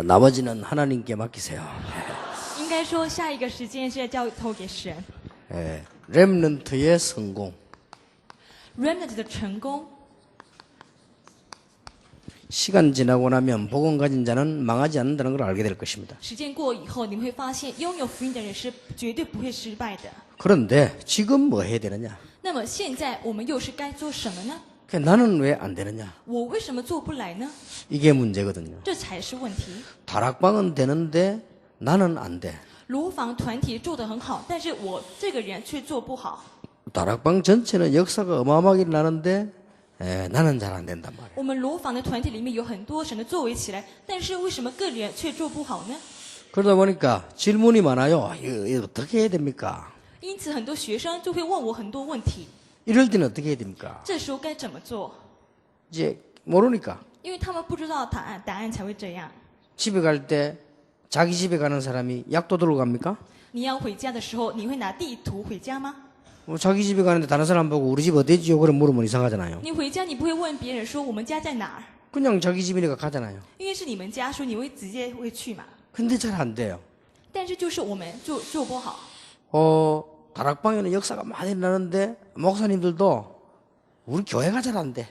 나머지는 하나님께 맡기세요. 应该说，下一个时间是要交托给神。 예, 렘넌트의 성공. Remnant 的成功， 시간 지나고 나면 복음 가진 자는 망하지 않는다는 걸 알게 될 것입니다. 时间过以后，你会发现，拥有福音的人是绝对不会失败的。 그런데 지금 뭐 해야 되느냐? 那么现在我们又是该做什么呢？ 나는 왜 안 되느냐? 我为什么做不来呢？ 이게 문제거든요. 这才是问题。 다락방은 되는데 나는 안 돼. 炉房团体做得很好，但是我这个人却做不好。 다락방 전체는 역사가 어마어마하게 나는데 나는 잘 안 된단 말이에요. 我们炉房的团体里面有很多神的作为起来，但是为什么个人却做不好呢？ 그러다 보니까 질문이 많아요. 이거 어떻게 해야 됩니까? 因此，很多学生就会问我很多问题。 이럴 때는 어떻게 해야 됩니까? 这时候该怎么做？ 이제 모르니까 因为他们不知道答案，答案才会这样。 집에 갈 때 자기 집에 가는 사람이 약도 들고 갑니까? 你要回家的时候，你会拿地图回家吗？ 자기 집에 가는데 다른 사람 보고 우리 집 어디지요? 그럼 물으면 이상하잖아요. 你回家你不会问别人说我们家在哪儿， 그냥 자기 집이니까 가잖아요. 因为是你们家，所以你会直接会去嘛。 근데 잘 안 돼요. 但是就是我们做不好。 다락방에는 역사가 많이 나는데 목사님들도 우리 교회가 잘 안 돼.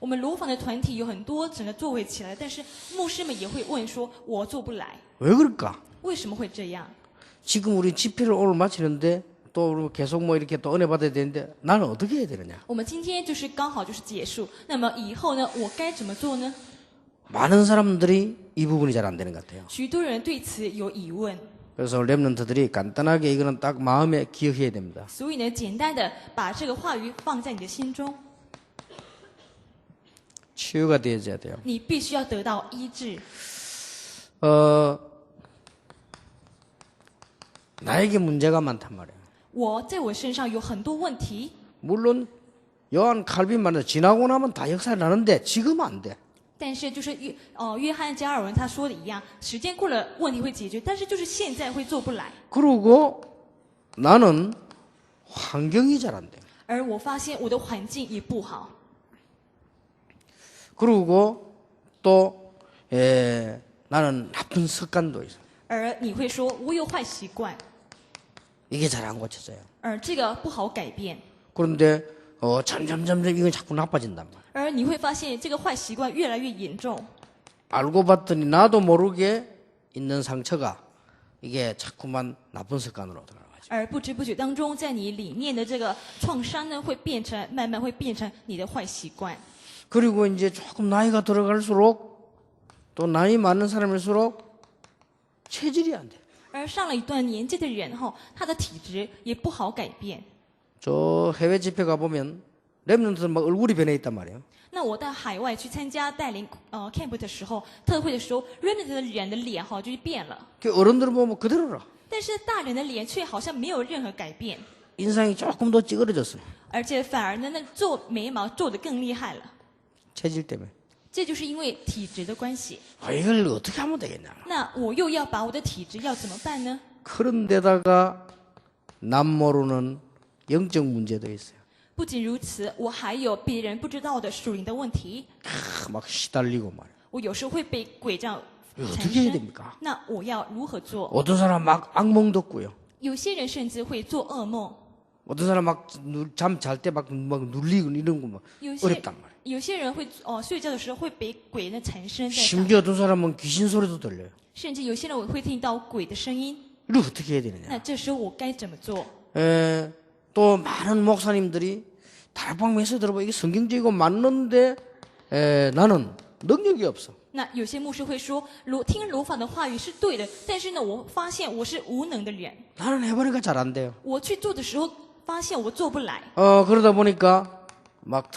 我们炉房的团体有很多整个作为起来，但是牧师们也会问说，我做不来， 왜 그럴까? 为什么会这样？ 지금 우리 집회를 오늘 마치는데 또 계속 뭐 이렇게 또 은혜 받아야 되는데 나는 어떻게 해야 되느냐? 我们今天就是刚好就是结束，那么以后呢，我该怎么做呢？ 많은 사람들이 이 부분이 잘 안 되는 것 같아요. 许多人对此有疑问， 그래서 렘넌트들이 간단하게 이거는 딱 마음에 기억해야 됩니다. 所以呢，简单的把这个话语放在你的心中， 치유가 되어야 돼요. 你必须要得到医治。 나에게 문제가 많단 말이에요. 我在我身上有很多问题， 물론 요한 칼빈 말은 지나고 나면 다 역사 나는데 지금 안 돼. 但是就是约翰加尔文他说的一样，时间过了问题会解决，但是就是现在会做不来。 그리고 나는 환경이 잘 안 돼. 而我发现我的环境也不好， 그리고 또 나는 나쁜 습관도 있어. 而你会说我有坏习惯， 이게 잘 안 고쳐져요. 而这个不好改变。 그런데 점점 이건 자꾸 나빠진단 말이야. 而你会发现这个坏习惯越来越严重， 알고 봤더니 나도 모르게 있는 상처가 이게 자꾸만 나쁜 습관으로 들어가죠. 而不知不觉当中，在你里面的这个创伤呢，会慢慢会变成你的坏习惯。 그리고 이제 조금 나이가 들어갈수록 또 나이 많은 사람일수록 체질이 안 돼. 而上了一段年纪的人后，他的体质也不好改变。 저 해외 집회 가보면 렘넌트들 막 얼굴이 변해 있단 말이에요. 那我到海外去参加带领camp 的时候，特会的时候 ，remnant 的人的脸哈就是变了， 그 어른들은 보면 그대로라. 但是大人的脸却好像没有任何改变， 인상이 조금 더 찌그러졌어요. 而且反而呢，那做眉毛做得更厉害了。 체질 때문에. 这就是因为体质的关系。 이걸 어떻게 하면 되겠냐. 那我又要把我的体质要怎么办呢？ 그런데다가 남 모르는 영적 문제도 있어요. 不仅如此，我还有别人不知道的属灵的问题。 막 시달리고 말이에요. 我有时候会被鬼这样 이거 缠 어떻게 해야 身。 됩니까? 那我要如何做？ 어떤 사람 막 악몽도 꾸요. 有些人甚至会做噩梦， 어떤 사람 막 잠 잘 때 막 눌리고 이런 거 막 有些 어렵단 말이에요. 有些人会睡觉的时候会被鬼呢缠身在上， 심지어 어떤 사람은 귀신 소리도 들려요. 甚至有些人我会听到鬼的声音。 이거 어떻게 해야 되느냐. 那这时候我该怎么做？ 또 많은 목사님들이 다락방 메시지 들어보면 이게 성경적이고 맞는데 나는 능력이 없어. 那有些牧师会说，听罗法的话语是对的，但是呢，我发现我是无能的人， 나는 해보니까 잘 안 돼요. 我去做的时候发现我做不来， 그러다 보니까 막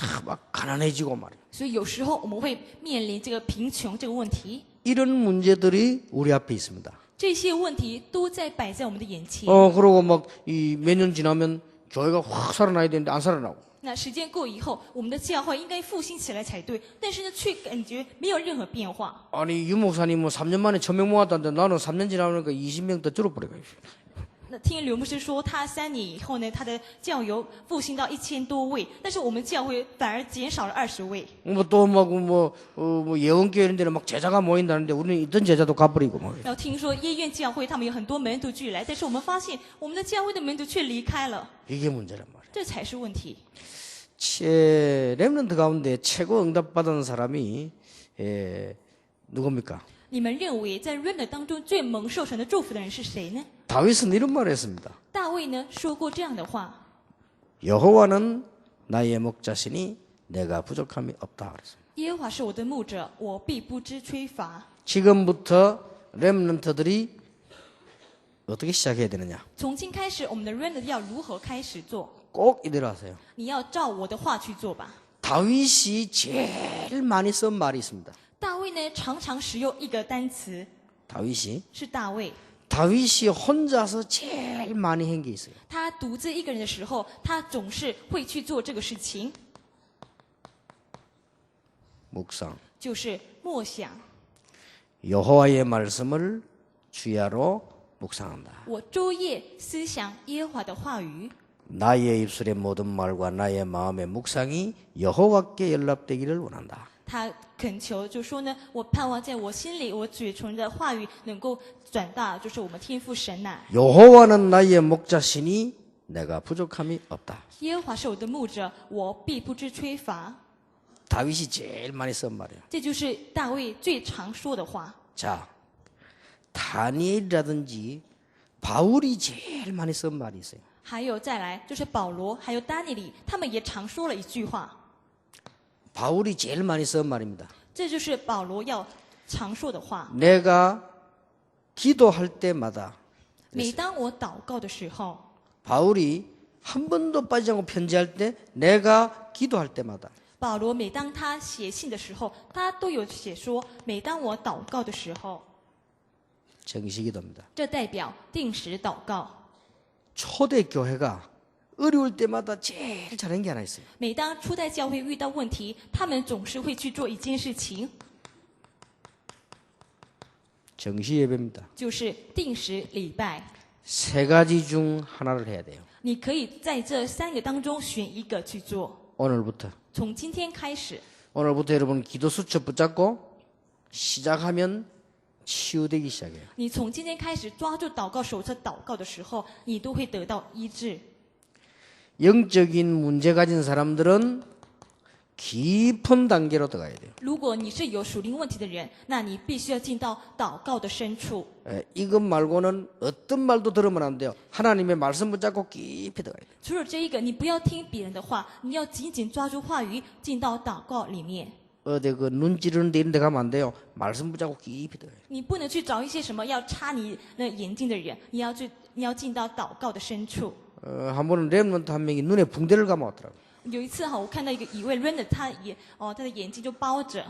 가난해지고 말이야. 所以有时候我们会面临这个贫穷这个问题， 이런 문제들이 우리 앞에 있습니다. 这些问题都在摆在我们的眼前。 그러고 막 이 몇 년 지나면 교회가 확 살아나야 되는데 안 살아나고. 那时间过以后，我们的教会应该复兴起来才对，但是呢，却感觉没有任何变化。 아니 유 목사님 뭐 3년 만에 1,000명 모았다는데 나는 3년 지나니까 20명 더 줄어버려요. 听刘牧师说，他3年以后呢，他的教友复兴到1000多位，但是我们教会反而减少了20位。 뭐 예원교회 이런 데는 막 제자가 모인다는데 우리는 있던 제자도 가버리고 뭐. 然后听说耶院教会他们有很多门徒聚来，但是我们发现我们的教会的门徒却离开了， 이게 문제란 말이에요. 这才是问题。 렘넌트 가운데 최고 응답받은 사람이 누굽니까? 你们认为在 Remnant 当中最蒙受神的祝福的人是谁呢？ 다윗은 이런 말을 했습니다. 大卫呢说过这样的话： 여호와는 나의 목자시니 내가 부족함이 없다 그랬어요. 耶和华是我的牧者，我必不知缺乏。 지금부터 렘넌트들이 어떻게 시작해야 되느냐? 从今开始，我们的 Remnant 要如何开始做？ 꼭 이대로 하세요. 你要照我的话去做吧。 다윗이 제일 많이 쓴 말이 있습니다. 大卫呢常常使用一个单词， 다윗이 是大卫。 다윗이 혼자서 제일 많이 한 게 있어요. 他独自一个人的时候，他总是会去做这个事情， 묵상. 就是默想。 여호와의 말씀을 주야로 묵상한다. 我昼夜思想耶和华的话语， 나의 입술의 모든 말과 나의 마음의 묵상이 여호와께 연락되기를 원한다. 他恳求就说呢，我盼望在我心里，我嘴唇的话语能够转达，就是我们天父神呐、 여호와는 나의 목자시니 내가 부족함이 없다. 耶和华是我的牧者，我必不知缺乏。 다윗이 제일 많이 쓴 말이에요. 这就是大卫最常说的话。 자, 다니엘이라든지 바울이 제일 많이 쓴 말이 있어요. 还有再来就是保罗，还有丹尼里，他们也常说了一句话， 바울이 제일 많이 쓴 말입니다. 这就是保罗要常说的话。 내가 기도할 때마다 每当我祷告的时候， 바울이 한 번도 빠지지 않고 편지할 때 내가 기도할 때마다 保罗每当他写信的时候，他都有写说，每当我祷告的时候， 정식기도입니다. 这代表定时祷告。 초대 교회가 어려울 때마다 제일 잘한 게 하나 있어요. 每当初代教会遇到问题，他们总是会去做一件事情， 정시 예배입니다. 就是定时礼拜。 세 가지 중 하나를 해야 돼요. 你可以在这3个当中选一个去做。 오늘부터. 从今天开始， 오늘부터 여러분 기도 수첩 붙잡고 시작하면 치유되기 시작해요. 你从今天开始抓住祷告手册祷告的时候，你都会得到医治。 영적인 문제 가진 사람들은 깊은 단계로 들어가야 돼요. 如果你是有属灵问题的人，那你必须要进到祷告的深处。 이것 말고는 어떤 말도 들으면 안 돼요. 하나님의 말씀 붙잡고 깊이 들어가야 돼요. 除了这一个，你不要听别人的话，你要紧紧抓住话语，进到祷告里面。 어디 그 눈 찌르는 데 이런 데 가면 안 돼요. 말씀 붙잡고 깊이 들어가야 돼요. 你不能去找一些什么要插你那眼睛的人，你要进到祷告的深处。 한 번은 렘넌트 한 명이 눈에 붕대를 감았더라고요. 有一次哈，我看到一位 Render， 他的眼睛就包着。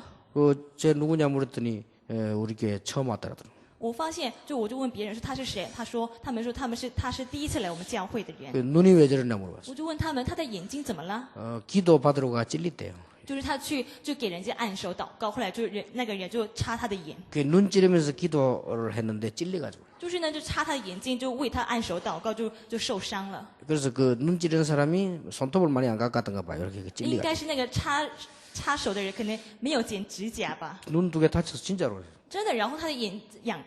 쟤 누구냐 물었더니 우리 교회 처음 왔더라고요. 我发现，我就问别人说他是谁，他说他是第一次来我们教会的人。 그 눈이 왜 저러냐 물어봤어요. 我就问他们，他的眼睛怎么了？ 기도 받으러 가 찔렸대요. 就是他就给人家按手祷告，后来那个人就插他的眼， 그 눈 찌르면서 기도를 했는데 찔려가지고. 就是呢就插他的眼睛，就为他按手祷告，就受伤了。 그래서 그 눈 찌르는 사람이 손톱을 많이 안 깎았던가 봐요. 이렇게 应 찔려가지고. 该是那个插手的人可能没有剪指甲吧， 눈 두 개 다쳐서 진짜로. 真的。然后他的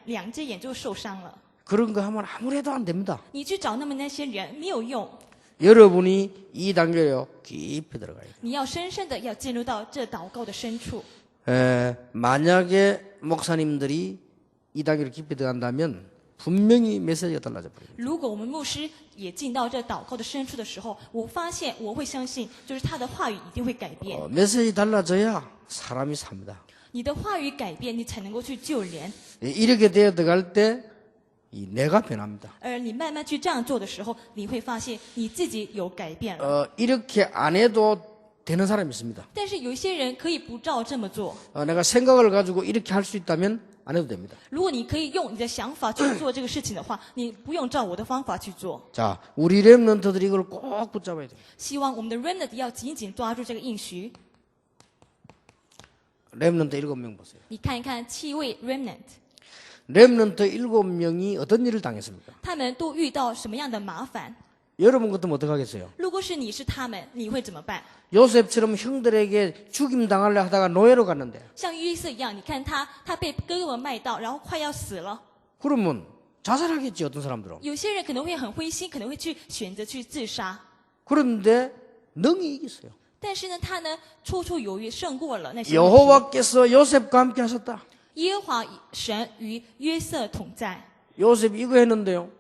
两只眼就受伤了。 그런 거 하면 아무래도 안 됩니다. 你去找那些人没有用， 여러분이 이 단계로 깊이 들어가야 돼요. 你要深深的要进入到这祷告的深处。 만약에 목사님들이 이 단계로 깊이 들어간다면 분명히 메시지가 달라져 버려요. 如果我们牧师也进到这祷告的深处的时候，我发现我会相信，就是他的话语一定会改变。 메시지 달라져야 사람이 삽니다. 你的话语改变，你才能够去救人。 이렇게 되어 들어갈 때 이 내가 변합니다. 而你慢慢去这样做的时候，你会发现你自己有改变了。 이렇게 안 해도 되는 사람이 있습니다. 但是有一些人可以不照这么做。 내가 생각을 가지고 이렇게 할 수 있다면 안 해도 됩니다. 如果你可以用你的想法去做这个事情的话，你不用照我的方法去做。 자, 우리 렘넌트들이 이걸 꼭 붙잡아야 돼요. 希望我们的 remnant 要紧紧抓住这个应许。 렘넌트 7명 보세요. 你看一看7位 remnant， 렘넌트 7명이 어떤 일을 당했습니까? 他们都遇到什么样的麻烦？ 여러분 같으면 어떡하겠어요? 如果是你是他们，你会怎么办？ 요셉처럼 형들에게 죽임 당하려 하다가 노예로 갔는데 像约瑟一样，你看他被哥哥们卖到，然后快要死了。 그러면 자살하겠지 어떤 사람들은. 有些人可能会很灰心，可能会去选择去自杀。 그런데 능히 이겼어요. 但是呢，他呢绰绰有余，胜过了那些问题。 여호와께서 요셉과 함께 하셨다. 耶和华神与约瑟同在。 요셉이 이거 했는데요.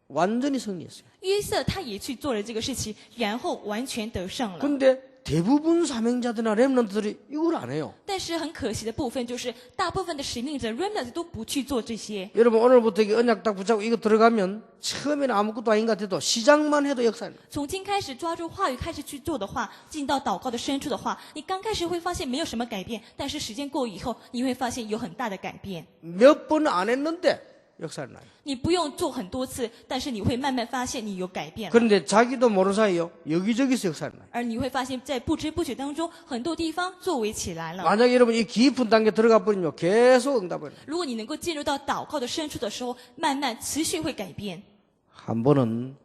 완전히 승리했어요. 约瑟他也去做了这个事情，然后完全得胜了。 근데 대부분 사명자들이나 렘넌트들이 이걸 안 해요. 但是很可惜的部分就是，大部分的使命者 remnant 都不去做这些。 여러분 오늘부터 이게 언약 딱 붙잡고 이거 들어가면 처음에는 아무것도 아닌 것 같아도 시작만 해도 역사는. 从今开始抓住话语开始去做的话，进到祷告的深处的话，你刚开始会发现没有什么改变，但是时间过以后，你会发现有很大的改变。 몇 번 안 했는데 역사는 나요. 你不用做很多次，但是你会慢慢发现你有改变了。 그런데 자기도 모르는 사이요. 여기저기서 역사는 나요. 而你会发现在不知不觉当中，很多地方作为起来了。 만약 여러분 이 깊은 단계 들어가 버리면 계속 응답을 해요. 如果你能够进入到祷告的深处的时候，慢慢持续会改变。 한 번은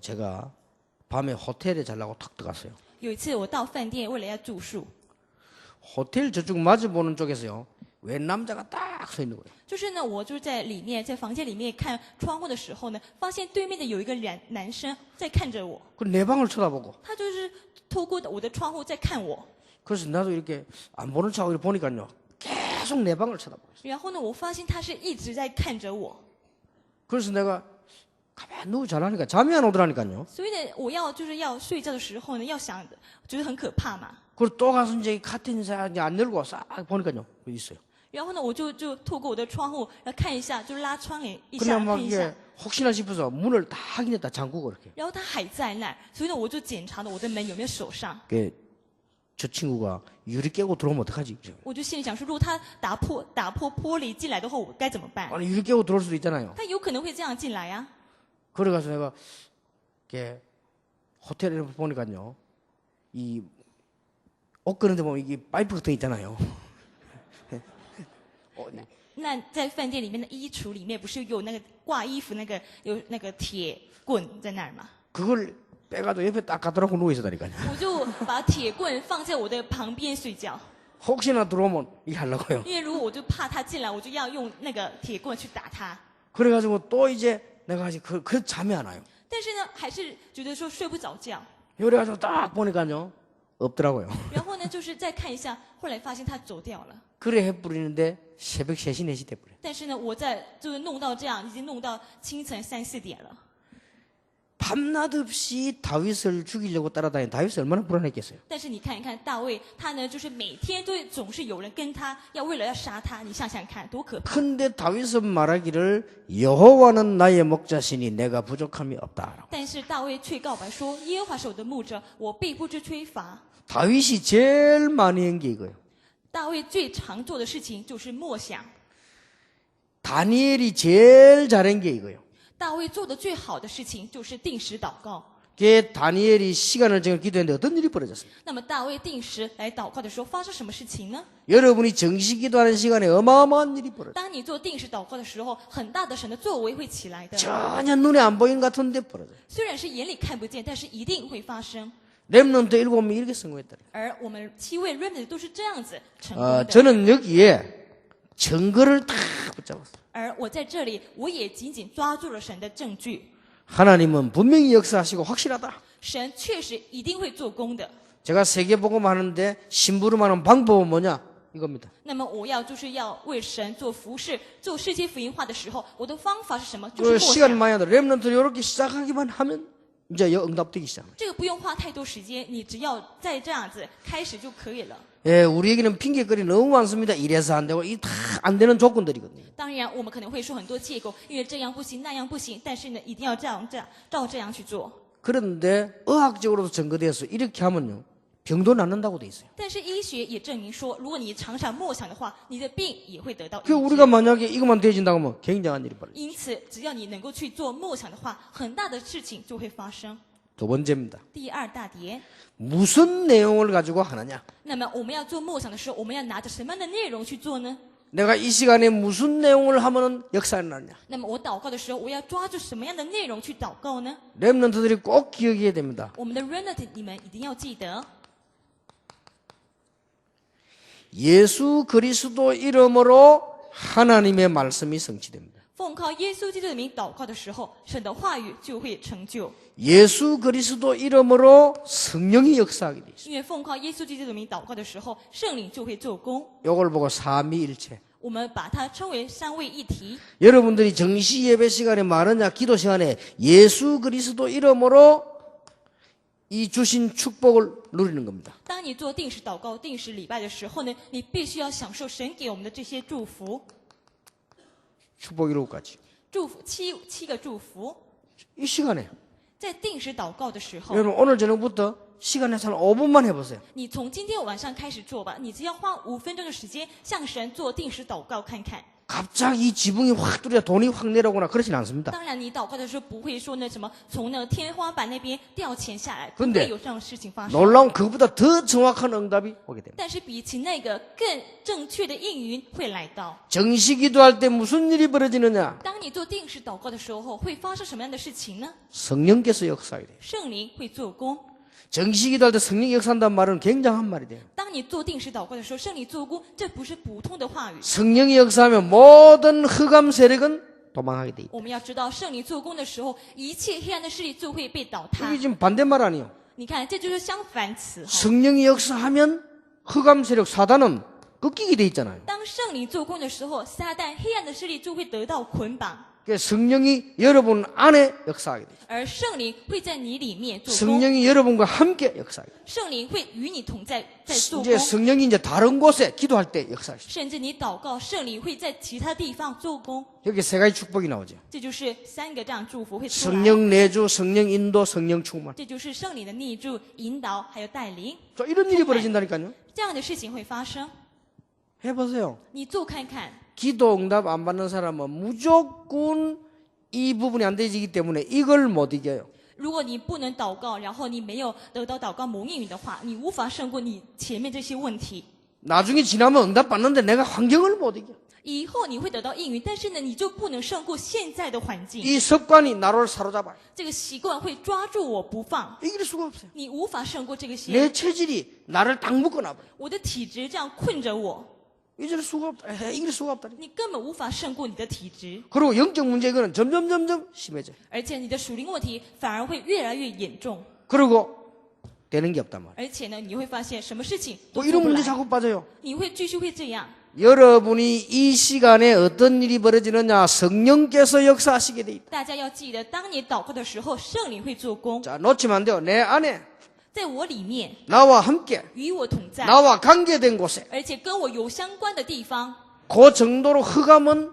제가 밤에 호텔에 자려고 탁 들어갔어요. 有一次我到饭店，为了要住宿， 호텔 저쪽 마주보는 쪽에서요. 웬 남자가 딱 서 있는 거예요. 就是呢，我就在里面，在房间里面看窗户的时候呢，发现对面的有一个男生在看着我， 그 내 방을 쳐다보고. 他就是透过我的窗户在看我。 그래서 나도 이렇게 안 보는 척하고 이렇게 보니까요. 계속 내 방을 쳐다보고 있어요. 然后呢，我发现他是一直在看着我， 그래서 내가 가만히 누워 자라니까 잠이 안 오더라니까요. 所以呢，我就是要睡觉的时候呢，要想，觉得很可怕嘛。 그리고 또 가서 이제 카튼 이제 안 열고 싹 보니까요. 여기 있어요. 然后呢，我就透过我的窗户来看一下，就拉窗帘一下 그냥 막 看一下 이게 ， 혹시나 싶어서 문을 다 확인했다 잠그고 이렇게. 然后他还在那儿，所以呢，我就检查了我的门有没有锁上。 저 친구가 유리 깨고 들어오면 어떡하지? 我就心里想说，如果他打破玻璃进来的话，我该怎么办？ 아니 유리 깨고 들어올 수도 있잖아요. 他有可能会这样进来啊。 그래가서 내가 이렇게 호텔에 보니까요. 이 옷 끄는데 보면 이게 파이프 같은 거 있잖아요. 那在饭店里面的衣橱里面，不是有那个挂衣服有那个铁棍在那儿吗？ 그걸 빼가지고 옆에 딱 갖다놓고 누워 있었다니까요. 我就把铁棍放在我的旁边睡觉， 혹시나 들어오면 이게 하려고요. 因为如果我就怕他进来，我就要用那个铁棍去打他。 그래가지고 또 이제 내가 아직 그 잠이 안 와요. 但是呢，还是觉得说睡不着觉。 그래가지고 딱 보니까요. 없더라고요. 然后呢，就是再看一下，后来发现他走掉了。 그래 해뿌리는데 새벽 3시 4시 돼버려. 但是呢，我就是弄到这样，已经弄到清晨3、4点了。 밤낮 없이 다윗을 죽이려고 따라다니는 다윗이 얼마나 불안했겠어요. 但是你看一看大卫，他呢就是每天总是有人跟他，为了要杀他，你想想看多可怕。 근데 다윗은 말하기를 여호와는 나의 목자시니 내가 부족함이 없다. 但是大卫却告白说：“耶和华是我的牧者，我必不致缺乏。” 다윗이 제일 많이 한 게 이거예요. 大卫最常做的事情就是默想。 다니엘이 제일 잘한 게 이거예요. 大卫做的最好的事情就是定时祷告。 그게 다니엘이 시간을 정해 기도했는데 어떤 일이 벌어졌습니까? 那么大卫定时来祷告的时候，发生什么事情呢？ 여러분이 정시 기도하는 시간에 어마어마한 일이 벌어져요. 当你做定时祷告的时候，很大的神的作为会起来的。 전혀 눈에 안 보이는 것 같은데 벌어져요. 虽然是眼里看不见，但是一定会发生。 렘넌트 7명 이렇게 성공했다. 而我们7位 remnant 都是这样子成功的。 저는 여기에 증거를 다 붙잡았어요. 而我在这里，我也紧紧抓住了神的证据。 하나님은 분명히 역사하시고 확실하다. 神确实一定会做工的。 제가 세계복음 하는데 심부름하는 방법은 뭐냐? 이겁니다. 那么我就是要为神做服侍，做世界福音化的时候，我的方法是什么？就 그 是默 시간이 想。 많이 안 돼. 렘넌트 이렇게 시작하기만 하면 이제 응답되기 시작. 这个不用花太多时间，你只要再这样子开始就可以了。 예, 우리에게는 핑계거리 너무 많습니다. 이래서 안 되고 이 다 안 되는 조건들이거든요. 当然，我们可能会说很多借口，因为这样不行，那样不行，但是呢，一定要照这样去做。 그런데 의학적으로도 증거돼서 이렇게 하면요. 병도 낫는다고 돼 있어요. 但是医学也证明说，如果你常常默想的话，你的病也会得到医 그 治。 우리가 만약에 이것만 되어진다고 하면 굉장한 일이 벌어져요. 因此，只要你能够去做默想的话，很大的事情就会发生。 두 번째입니다. 第二大点， 무슨 내용을 가지고 하느냐? 那么我们要做默想的时候，我们要拿着什么样的内容去做呢？ 내가 이 시간에 무슨 내용을 하면 역사가 일어나냐. 那么我祷告的时候，我要抓住什么样的内容去祷告呢？ 렘넌트들이 꼭 기억해야 됩니다. 我们的 remnant 你们一定要记得， 예수 그리스도 이름으로 하나님의 말씀이 성취됩니다. 奉靠耶稣基督的名祷告的时候，神的话语就会成就。 예수 그리스도 이름으로 성령이 역사하게 돼 있어요. 因为奉靠耶稣基督的名祷告的时候，圣灵就会做工。 이걸 보고 삼위일체. 我们把它称为三位一体。 여러분들이 정시 예배 시간에 말하냐 기도 시간에 예수 그리스도 이름으로 이 주신 축복을 누리는 겁니다. 当你做定时祷告、定时礼拜的时候呢，你必须要享受神给我们的这些祝福， 축복 7가지. 祝福七个祝福。 이 시간에 在定时祷告的时候， 여러분 오늘 저녁부터 시간 내서 한 5분만 해보세요. 你从今天晚上开始做吧，你只要花5分钟的时间向神做定时祷告看看。 갑자기 이 지붕이 확 뚫려 돈이 확 내려오거나 그러진 않습니다. 当然，你祷告的时候不会说那什么从那个天花板那边掉钱下来，不 근데 会有这样的事情发生。 놀라운 그보다 더 정확한 응답이 오게 됩니다. 但是比起那个更正确的应允会来到。 정시 기도할 때 무슨 일이 벌어지느냐? 当你做定时祷告的时候，会发生什么样的事情呢？ 성령께서 역사하게 돼요. 圣灵会做工。 정시 기도할 때 성령이 역사한다는 말은 굉장한 말이 돼요. 当你做定时祷告的时候，圣灵做工，这不是普通的话语。 성령이 역사하면 모든 흑암 세력은 도망하게 돼 있다. 我们要知道，圣灵做工的时候，一切黑暗的势力就会被倒塌 이게 。 지금 반대말 아니에요. 你看，这就是相反词哈。 성령이 역사하면 흑암 세력 사단은 꺾이게 돼 있잖아요. 当圣灵做工的时候，撒旦黑暗的势力就会得到捆绑， 그러니까 성령이 여러분 안에 역사하게 돼요. 而圣灵会在你里面做工。 성령이 여러분과 함께 역사하게 돼요. 圣灵会与你同在，在做 이제 工。 성령이 이제 다른 곳에 기도할 때 역사하시죠. 甚至你祷告，圣灵会在其他地方做工。 여기 세 가지 축복이 나오죠. 这就是3个这样祝福会出来。 성령 내주, 성령 인도, 성령 충만. 这就是圣灵的逆助、引导还有带领， 자, 이런 일이 벌어진다니까요. 这样的事情会发生。 해보세요. 你做看看， 기도 응답 안 받는 사람은 무조건 이 부분이 안 되기 때문에 이걸 못 이겨요. 如果你不能祷告，然后你没有得到祷告蒙应允的话，你无法胜过你前面这些问题。 나중에 지나면 응답 받는데 내가 환경을 못 이겨. 以后你会得到应允，但是呢，你就不能胜过现在的环境。 이 습관이 나를 사로잡아요. 这个习惯会抓住我不放， 이길 수가 없어요. 你无法胜过这个 내 些。 체질이 나를 딱 묶어놔버려. 我的体质这样困着我， 이길 수가 없다. 이길 수가 없다. 你根本无法胜过你的体质， 그리고 영적 문제 이거는 점점 심해져. 而且你的属灵问题反而会越来越严重。 그리고 되는 게 없단 말이에요. 而且呢，你会发现什么事情都 뭐 做 이런 不 문제 来， 자꾸 빠져요. 你会继续会这样。 여러분이 이 시간에 어떤 일이 벌어지느냐 성령께서 역사하시게 돼 있다. 大家要记得，当你祷告的时候，圣灵会做工， 자, 놓치면 안 돼요. 내 안에 在我里面 나와 함께 与我同在， 나와 관계된 곳에 而且跟我有相关的地方， 그 정도로 흑암은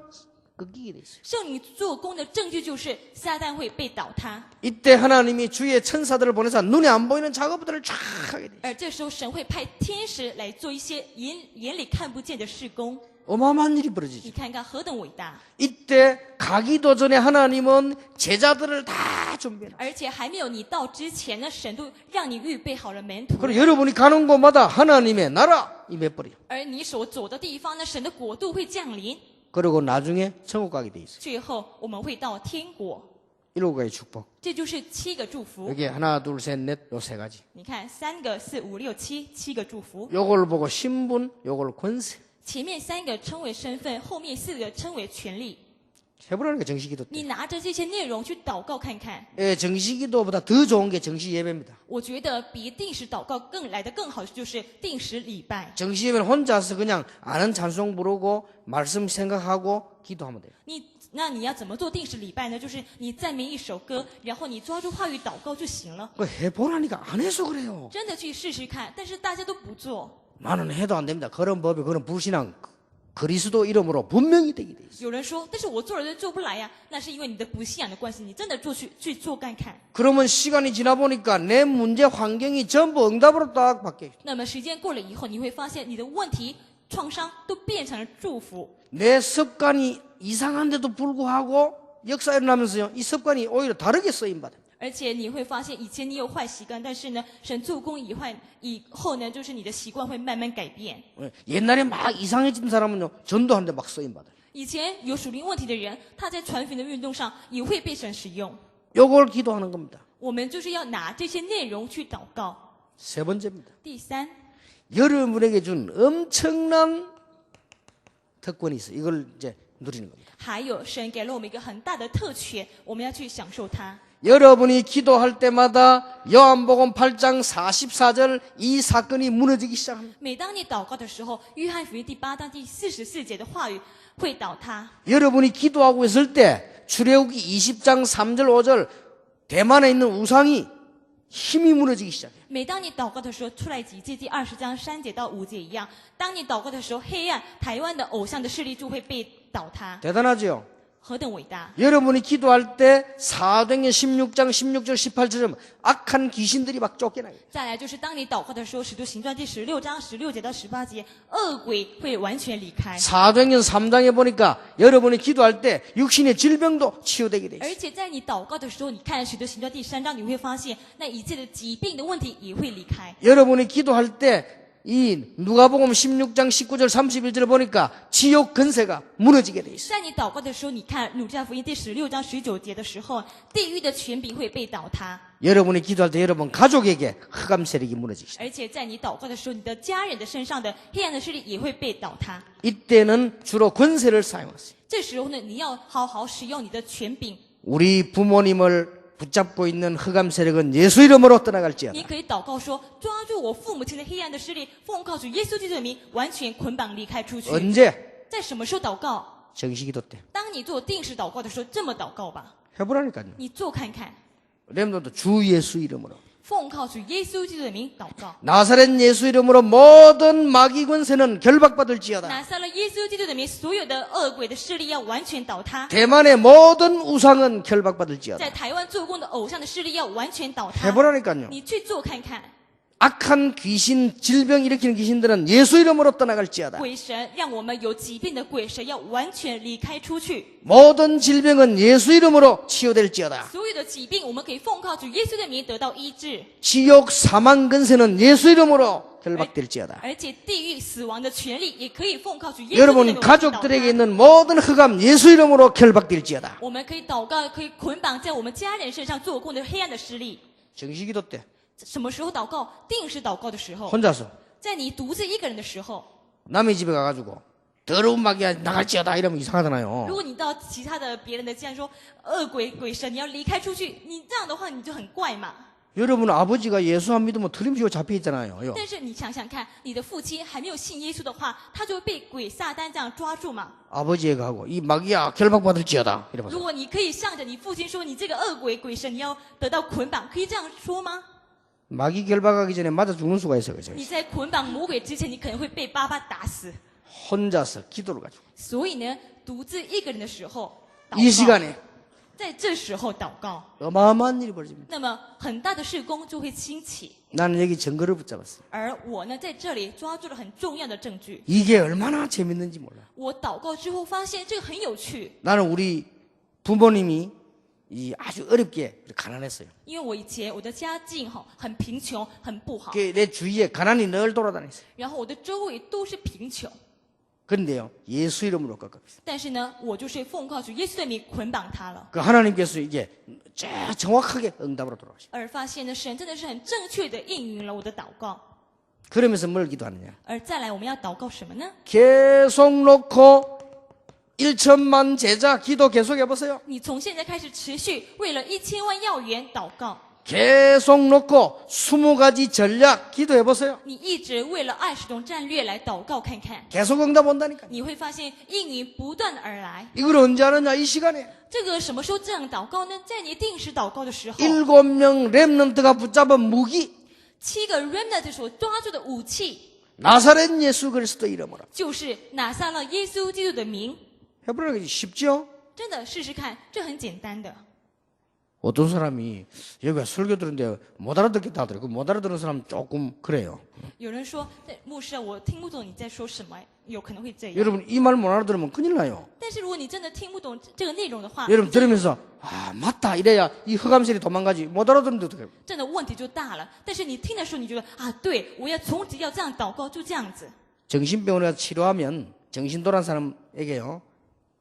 꺾이게 돼 있어요. 圣灵做工的证据就是撒旦会被倒塌， 이때 하나님이 주의 천사들을 보내서 눈에 안 보이는 작업들을 쫙 하게 돼 있어요. 而这时候神会派天使来做一些眼里看不见的事工。 어마어마한 일이 你 벌어지죠. 看看何等伟大！ 이때 가기도 전에 하나님은 제자들을 다 준비해놔. 而且还没有你到之前呢，神都让你预备好了门徒， 그리고 여러분이 가는 곳마다 하나님의 나라 임해버려요. 而你所走的地方呢，神的国度会降临。 그리고 나중에 천국 가게 돼 있어요. 最后我们会到天国， 7가지 축복. 这就是7个祝福。 여기 하나, 둘, 셋, 넷, 요 세 가지. 你看，3个、4、5、6、7，7个祝福。 요걸 보고 신분, 요걸 권세. 前面3个称为身份，后面4个称为权利。 해보라는 게 정식기도 你 때. 拿着这些内容去祷告看看， 예, 정식기도보다 더 좋은 게 정식 예배입니다. 我觉得比定时祷告来得更好，就是定时礼拜。 정식 예배는 혼자서 그냥 아는 찬송 부르고 말씀 생각하고 기도하면 돼요. 那你要怎么做定时礼拜呢？就是你赞美一首歌，然后你抓住话语祷告就行了。 그 해보라니까 안 해서 그래요. 真的去试试看，但是大家都不做。 나는 해도 안 됩니다. 그런 법이 그런 불신앙 그리스도 이름으로 분명히 되게 돼 있어요. 有人说，但是我做了就做不来呀，那是因为你的不信仰的关系。你真的去做看看。 그러면 시간이 지나 보니까 내 문제 환경이 전부 응답으로 딱 바뀌어요. 那么时间过了以后，你会发现你的问题、创伤都变成了祝福。 내 습관이 이상한데도 불구하고 역사 일어나면서요. 이 습관이 오히려 다르게 쓰임 받아요. 而且你会发现，以前你有坏习惯，但是呢，神做工以后呢，就是你的习惯会慢慢改变。 옛날에 막 이상해진 사람은요, 전도하는데 막 쓰임받아요. 以前有属灵问题的人，他在传福音的运动上也会被神使用。 요걸 기도하는 겁니다. 我们就是要拿这些内容去祷告。 세 번째입니다. 第三， 여러분에게 준 엄청난 특권이 있어요. 이걸 이제 누리는 겁니다. 还有神给了我们一个很大的特权，我们要去享受它。 여러분이 기도할 때마다 요한복음 8장 44절 이 사건이 무너지기 시작합니다. 每当你祷告的时候，约翰福音第8章第44节的话语会倒塌。 여러분이 기도하고 있을 때 출애굽기 20장 3절 5절 대만에 있는 우상이 힘이 무너지기 시작해요. 每当你祷告的时候，出来几记第20章3节到5节一样，当你祷告的时候，黑暗台湾的偶像的势力就会被倒塌。 대단하죠? 何等伟大！ 여러분이 기도할 때 사도행전 16장 16절 18절처럼 악한 귀신들이 막 쫓겨나요. 再来就是当你祷告的时候，《使徒行传》第16章16节到18节，恶鬼会完全离开。 사도행전 3장에 보니까 여러분이 기도할 때 육신의 질병도 치유되게 돼 있어요. 而且在你祷告的时候，你看《使徒行传》第3章，你会发现那一切的疾病的问题也会离开。 여러분이 기도할 때 이 누가복음 16장 19절 31절을 보니까 지옥 근세가 무너지게 돼 있어요. 在你祷告的时候，你看《路加福音》第16章19节的时候，地狱的权柄会被倒塌。 여러분이 기도할 때 여러분 가족에게 흑암 세력이 무너지기 시작해요. 而且在你祷告的时候，你的家人的身上的黑暗的势力也会被倒塌。 이때는 주로 권세를 사용하세요. 这时候呢，你要好好使用你的权柄。 우리 부모님을 붙잡고 있는 흑암 세력은 예수 이름으로 떠나갈지어다. 你可以祷告说：“抓住我父母亲的黑暗的势力，奉靠主耶稣基督的名，完全捆绑离开出去。” 언제? 在什么时候祷告？ 정식기도 때. 当你做定时祷告的时候，这么祷告吧。 해보라니까요. 你做看看， 여러분들도 주 예수 이름으로. 奉靠主耶稣基督的名祷告。 나사렛 예수 이름으로 모든 마귀 권세는 결박받을지어다. 拿撒勒耶稣基督的名，所有的恶鬼的势力要完全倒塌。 대만의 모든 우상은 결박받을지어다. 在台湾做工的偶像的势力要完全倒塌。 해보라니까요. 你去做看看， 악한 귀신, 질병 일으키는 귀신들은 예수 이름으로 떠나갈지어다. 鬼神让我们有疾病的鬼神要完全离开出去。 모든 질병은 예수 이름으로 치유될지어다. 所有的疾病，我们可以奉靠主耶稣的名得到医治。 지옥 사망 근세는 예수 이름으로 결박될지어다. 而且地狱死亡的权利也可以奉靠主耶稣的名 여러분 完全倒塌。 가족들에게 있는 모든 흑암 예수 이름으로 결박될지어다. 我们可以祷告，可以捆绑在我们家人身上做工的黑暗的势力。 정식기도 때 什么时候祷告？定时祷告的时候， 혼자서 在你独自一个人的时候。 남의 집에 가가지고 더러운 마귀야 나갈지어다 이러면 如 이상하잖아요. 果你到其他的别人的家说恶鬼鬼神，你要离开出去，你这样的话你就很怪嘛。 여러분 아버지가 예수 안 믿으면 틀림없이 잡혀 있잖아요. 但是你想想看，你的父亲还没有信耶稣的话，他就会被鬼撒旦这样抓住嘛。 아버지가 하고 이 마귀야 결박받을지어다 如 이러면서 果你可以向着你父亲说，你这个恶鬼鬼神，你要得到捆绑，可以这样说吗？ 마귀 결박하기 전에 맞아 죽는 수가 있어요. 그죠? 你在捆绑魔鬼之前，你可能会被巴巴打死。 혼자서 기도를 가지고 所以呢，独自一个人的时候，祷 이 告 시간에 在这时候祷告， 어마어마한 일이 벌어집니다. 那么很大的事工就会兴起。 나는 여기 증거를 붙잡았어요. 而我呢，在这里抓住了很重要的证据。 이게 얼마나 재밌는지 몰라. 我祷告之后发现这个很有趣， 나는 우리 부모님이 이 아주 어렵게 가난했어요. 因为我以前我的家境很贫穷，很不好， 내 주위에 가난이 늘 돌아다녔어요. 然后我的周围都是贫穷。 그런데요, 예수 이름으로 꺾었어요. 但是呢，我就是奉靠主耶稣的名捆绑他了， 그 하나님께서 이게 정확하게 응답으로 돌아가시죠. 而发现呢，神真的是很正确的应允了我的祷告。 그러면서 뭘 기도하느냐? 而再来，我们要祷告什么呢？ 계속 놓고 1천만 제자 기도 계속 해보세요. 你从现在开始持续为了1000万要员祷告， 계속 놓고 20가지 전략 기도해보세요. 你一直为了20种战略来祷告看看， 계속 응답 온다니까요. 你会发现应允不断而来。 이걸 언제 하느냐? 이 시간에 这个什么时候这样祷告呢？在你定时祷告的时候， 7명 렘넌트가 붙잡은 무기 7个 remnant 所抓住的武器， 나사렛 예수 그리스도 이름으로 就是拿撒勒耶稣基督的名。 해보라는 게 쉽죠? 真的试试看，这很简单的。 어떤 사람이 여기가 설교 들은데 못 알아듣겠다 하더라고요. 못 알아듣는 사람 조금 그래요. 有人说，牧师啊，我听不懂你在说什么，有可能会这样。 여러분 이 말 못 알아들으면 큰일 나요. 但是如果你真的听不懂这个内容的话， 여러분 들으면서 아 맞다 이래야 이 흑암셀이 도망가지. 못 알아듣는데 어떡해요. 真的问题就大了。但是你听的时候，你觉得啊，对我要从此要这样祷告，就这样子。 정신병원에 가서 치료하면 정신도란 사람에게요.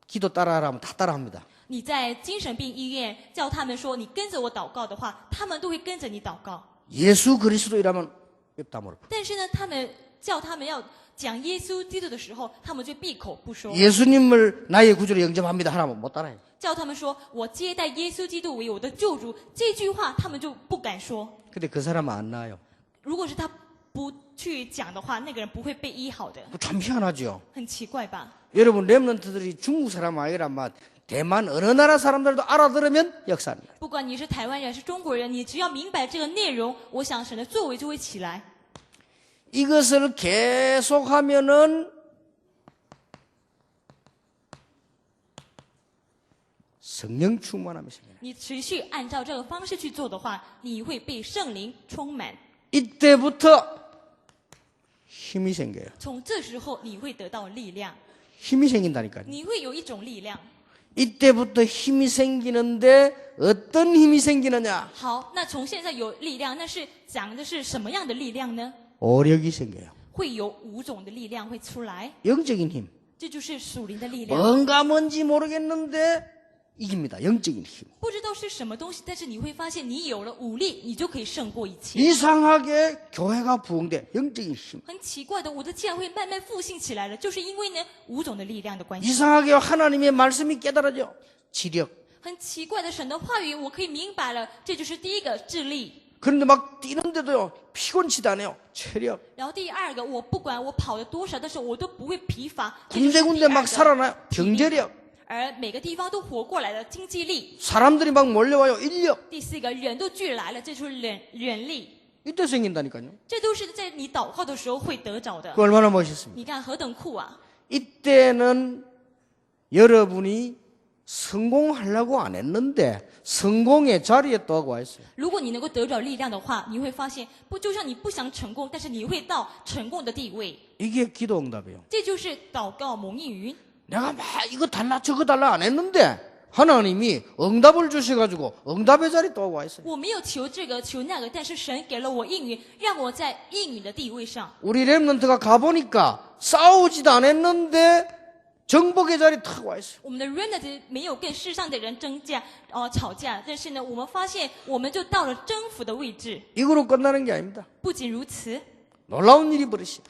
기도 따라하라면 다 따라합니다. 你在精神病医院叫他们说你跟着我祷告的话，他们都会跟着你祷告。 예수 그리스도이라면 입 다물고. 但是呢，叫他们要讲耶稣基督的时候，他们就闭口不说。 예수님을 나의 구주로 영접합니다 하라면 못 따라해요. 叫他们说我接待耶稣基督为我的救主，这句话他们就不敢说。 근데 그 사람은 안 나아요. 如果是他不去讲的话，那个人不会被医好的， 참 희한하죠. 很奇怪吧？ 여러분 렘넌트들이 중국 사람 아니라 막 대만 어느 나라 사람들도 알아들으면 역사입니다. 不管你是台湾人是中国人，你只要明白这个内容，我想神的作为就会起来。 이것을 계속하면은 성령 충만함이 생겨요. 你持续按照这个方式去做的话，你会被圣灵充满。 이때부터 힘이 생겨요. 从这时候，你会得到力量， 힘이 생긴다니까요. 你会有一种力量。 이때부터 힘이 생기는데 어떤 힘이 생기느냐? 好，那从现在有力量，那是讲的是什么样的力量呢？ 오력이 생겨요. 会有5种的力量会出来， 영적인 힘. 这就是属灵的力量。 뭔가 뭔지 모르겠는데 이깁니다. 영적인 힘. 不知道是什么东西，但是你会发现，你有了武力，你就可以胜过一切。 이상하게 교회가 부흥돼. 영적인 힘. 很奇怪的，我的教会慢慢复兴起来了，就是因为呢5种的力量的关系。 이상하게 하나님의 말씀이 깨달아져. 지력. 很奇怪的，神的话语我可以明白了，这就是第一个智力。 그런데 막 뛰는데도요. 피곤치도 않아요. 체력. 然后第二个，我不管我跑了多少，但是我都不会疲乏。这就是第 군데군데 二 막 个 살아나요. 경제력. 而每个地方都活过来了，经济力。 사람들이 막 몰려와요. 인력. 第四个，人都聚来了，这就是人力。 이때 생긴다니까요. 这都是在你祷告的时候会得着的 그 。 얼마나 멋있습니까? 你看何等酷啊！ 이때는 여러분이 성공하려고 안 했는데 성공의 자리에 또 하고 와 있어요. 如果你能够得着力量的话，你会发现，不就像你不想成功，但是你会到成功的地位。 이게 기도 응답이에요. 这就是祷告蒙应允。 내가 막 이거 달라 저거 달라 안 했는데 하나님이 응답을 주셔가지고 응답의 자리 또 하고 와 있어요. 我没有求这个求那个，但是神给了我应允，让我在应允的地位上。 우리 렘넌트가 가보니까 싸우지도 않았는데 정복의 자리 탁 와 있어요. 我们的 remnant 没有跟世上的人吵架，但是呢，我们发现我们就到了征服的位置。 이거로 끝나는 게 아닙니다. 不仅如此， 놀라운 일이 벌어져요.